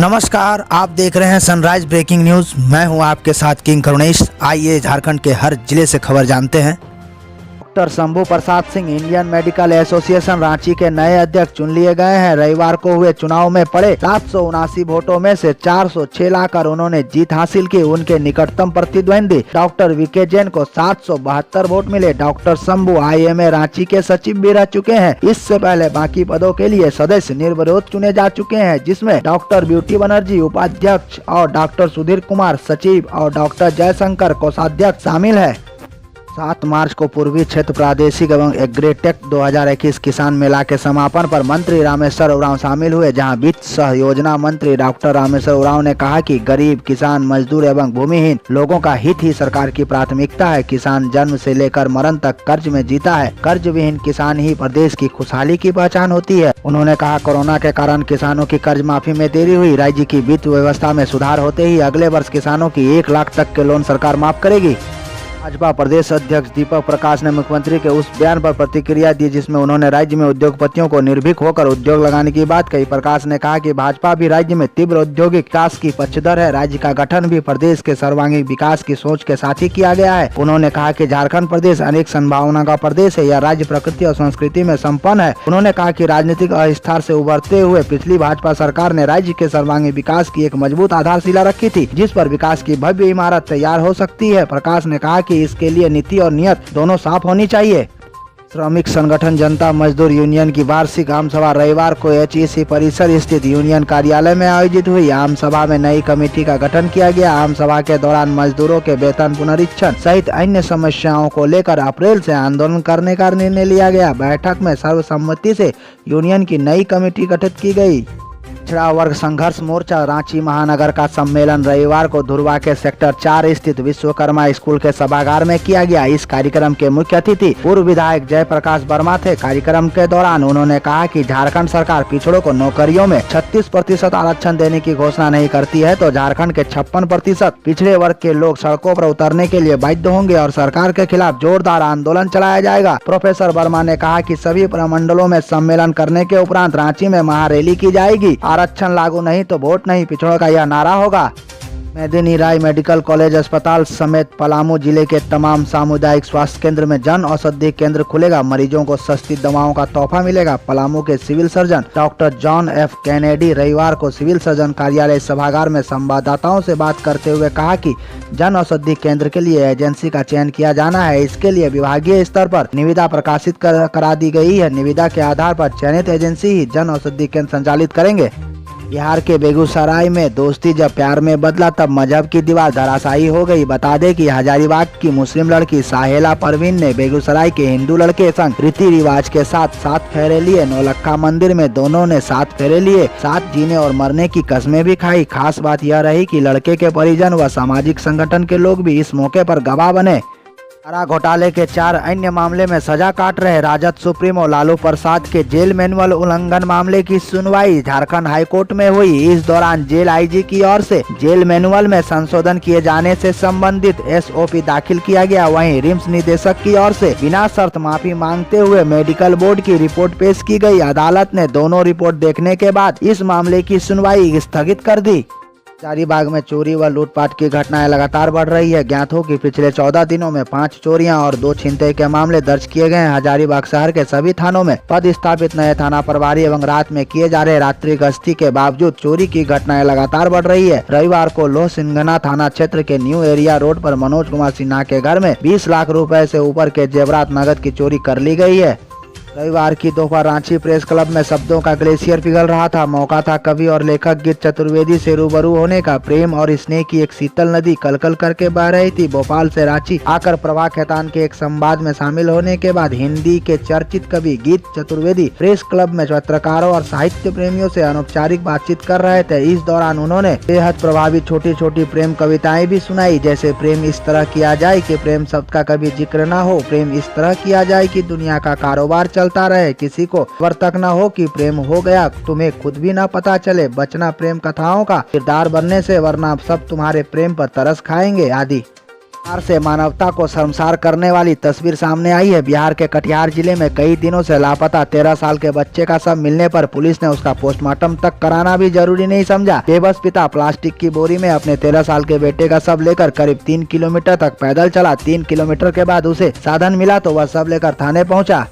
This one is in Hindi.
नमस्कार, आप देख रहे हैं सनराइज ब्रेकिंग न्यूज। मैं हूं आपके साथ किंग करुणेश। आइए झारखंड के हर जिले से खबर जानते हैं। Doctor Shambhu Prasad Singh Indian medical association Ranchi के नए अध्यक्ष चुन लिए गए हैं। रविवार को हुए चुनाव में पड़े 779 वोटों में से 406 लाकर उन्होंने जीत हासिल की। उनके निकटतम प्रतिद्वंदी डॉक्टर वीके जैन को 772 वोट मिले। डॉक्टर शंभू IMA रांची के सचिव भी रह चुके हैं। इससे पहले बाकी पदों के लिए सदस्य निर्विरोध चुने जा चुके हैं, जिसमें डॉक्टर ब्यूटी बनर्जी उपाध्यक्ष और डॉक्टर सुधीर कुमार सचिव और डॉक्टर जयशंकर कोषाध्यक्ष शामिल है। 7 मार्च को पूर्वी क्षेत्र प्रादेशिक एवं एग्रीटेक 2021 किसान मेला के समापन पर मंत्री रामेश्वर उरांव शामिल हुए, जहां वित्त सह योजना मंत्री डॉक्टर रामेश्वर उरांव ने कहा कि गरीब, किसान, मजदूर एवं भूमिहीन लोगों का हित ही सरकार की प्राथमिकता है। किसान जन्म से लेकर मरण तक कर्ज में जीता है। कर्ज विहीन किसान ही प्रदेश की खुशहाली की पहचान होती है। उन्होंने कहा, कोरोना के कारण किसानों की कर्ज माफी में देरी हुई। राज्य की वित्त व्यवस्था में सुधार होते ही अगले वर्ष किसानों की 1 लाख तक के लोन सरकार माफ करेगी। भाजपा प्रदेश अध्यक्ष दीपक प्रकाश ने मुख्यमंत्री के उस बयान पर प्रतिक्रिया दी जिसमें उन्होंने राज्य में उद्योगपतियों को निर्भीक होकर उद्योग लगाने की बात कही। प्रकाश ने कहा कि भाजपा भी राज्य में तीव्र औद्योगिक विकास की पक्षधर है। राज्य का गठन भी प्रदेश के सर्वांगीण विकास की सोच के साथ ही किया गया है। उन्होंने कहा कि झारखंड प्रदेश अनेक संभावना का प्रदेश है। यह राज्य प्रकृति और संस्कृति में संपन्न है। उन्होंने कहा कि राजनीतिक अस्थिरता से उभरते हुए पिछली भाजपा सरकार ने राज्य के सर्वांगीण विकास की एक मजबूत आधारशिला रखी थी, जिस पर विकास की भव्य इमारत तैयार हो सकती है। प्रकाश ने कहा कि इसके लिए नीति और नियत दोनों साफ होनी चाहिए। श्रमिक संगठन जनता मजदूर यूनियन की वार्षिक आम सभा रविवार को HEC परिसर स्थित यूनियन कार्यालय में आयोजित हुई। आम सभा में नई कमेटी का गठन किया गया। आम सभा के दौरान मजदूरों के वेतन पुनरीक्षण सहित अन्य समस्याओं को लेकर अप्रैल से आंदोलन करने का निर्णय लिया गया। बैठक में सर्वसम्मति से यूनियन की नई कमेटी गठित की गई। पिछड़ा वर्ग संघर्ष मोर्चा रांची महानगर का सम्मेलन रविवार को धुरवा के सेक्टर 4 स्थित विश्वकर्मा स्कूल के सभागार में किया गया। इस कार्यक्रम के मुख्य अतिथि पूर्व विधायक जयप्रकाश वर्मा थे। कार्यक्रम के दौरान उन्होंने कहा कि झारखंड सरकार पिछड़ों को नौकरियों में 36% आरक्षण देने की घोषणा नहीं करती है तो झारखंड के 56% पिछड़े वर्ग के लोग सड़कों पर उतरने के लिए बाध्य होंगे और सरकार के खिलाफ जोरदार आंदोलन चलाया जाएगा। प्रोफेसर वर्मा ने कहा कि सभी प्रमंडलों में सम्मेलन करने के उपरांत रांची में महारैली की जाएगी। आरक्षण लागू नहीं तो वोट नहीं, पिछड़ों का यह नारा होगा। मेदिनी राय मेडिकल कॉलेज अस्पताल समेत पलामू जिले के तमाम सामुदायिक स्वास्थ्य केंद्र में जन औषधि केंद्र खुलेगा। मरीजों को सस्ती दवाओं का तोहफा मिलेगा। पलामू के civil surgeon doctor John F Kennedy रविवार को सिविल सर्जन कार्यालय सभागार में संवाददाताओं से बात करते हुए कहा कि जन औषधि केंद्र के लिए एजेंसी का चयन किया जाना है। इसके लिए विभागीय स्तर पर निविदा प्रकाशित करा दी गई है। निविदा के आधार पर चयनित एजेंसी ही जन औषधि केंद्र संचालित करेंगे। बिहार के बेगूसराय में दोस्ती जब प्यार में बदला तब मजहब की दीवार धराशायी हो गई। बता दें कि हजारीबाग की मुस्लिम लड़की साहेला परवीन ने बेगूसराय के हिंदू लड़के संग रीति रिवाज के साथ 7 फेरे लिए। नौलखा मंदिर में दोनों ने 7 फेरे लिए, साथ जीने और मरने की कस्में भी खाई। खास बात यह रही कि लड़के के परिजन व सामाजिक संगठन के लोग भी इस मौके पर गवाह बने। चारा घोटाले के 4 अन्य मामले में सजा काट रहे राजद सुप्रीमो लालू प्रसाद के जेल मैनुअल उल्लंघन मामले की सुनवाई झारखंड हाईकोर्ट में हुई। इस दौरान जेल IG की ओर से जेल मैनुअल में संशोधन किए जाने से संबंधित SOP दाखिल किया गया। वहीं रिम्स निदेशक की ओर से बिना शर्त माफी मांगते हुए मेडिकल बोर्ड की रिपोर्ट पेश की गई। अदालत ने दोनों रिपोर्ट देखने के बाद इस मामले की सुनवाई स्थगित कर दी। हजारीबाग में चोरी व लूटपाट की घटनाएं लगातार बढ़ रही है। ज्ञात हो कि पिछले 14 दिनों में 5 चोरियां और 2 छिनतई के मामले दर्ज किए गए हैं। हजारीबाग शहर के सभी थानों में पदस्थापित नए थाना प्रभारी एवं रात में किए जा रहे रात्रि गश्ती के बावजूद चोरी की घटनाएं लगातार बढ़ रही है। रविवार को लोह सिंघना थाना क्षेत्र के न्यू एरिया रोड पर मनोज कुमार सिन्हा के घर में 20 लाख रुपए से ऊपर के जेवरात नगद की चोरी कर ली गई है। रविवार की दोपहर रांची प्रेस क्लब में शब्दों का ग्लेशियर पिघल रहा था। मौका था कवि और लेखक गीत चतुर्वेदी से रूबरू होने का। प्रेम और स्नेह की एक शीतल नदी कलकल करके बह रही थी। भोपाल से रांची आकर प्रभा खेतान के एक संवाद में शामिल होने के बाद हिंदी के चर्चित कवि गीत चतुर्वेदी प्रेस क्लब में पत्रकारों और साहित्य प्रेमियों से अनौपचारिक बातचीत कर रहे थे। इस दौरान उन्होंने बेहद प्रभावित छोटी छोटी प्रेम कविताएं भी सुनाई, जैसे प्रेम इस तरह किया जाए कि प्रेम शब्द का कभी जिक्र न हो, प्रेम इस तरह किया जाए कि दुनिया का कारोबार चलता रहे, किसी को खबर तक न हो कि प्रेम हो गया, तुम्हें खुद भी न पता चले, बचना प्रेम कथाओं का किरदार बनने से वरना सब तुम्हारे प्रेम पर तरस खाएंगे आदि। बिहार से मानवता को शर्मसार करने वाली तस्वीर सामने आई है। बिहार के कटिहार जिले में कई दिनों से लापता 13 साल के बच्चे का शव मिलने पर पुलिस ने उसका पोस्टमार्टम तक कराना भी जरूरी नहीं समझा। बेबस पिता प्लास्टिक की बोरी में अपने 13 साल के बेटे का शव लेकर करीब 3 किलोमीटर तक पैदल चला। 3 किलोमीटर के बाद उसे साधन मिला तो वह शव लेकर थाने पहुंचा।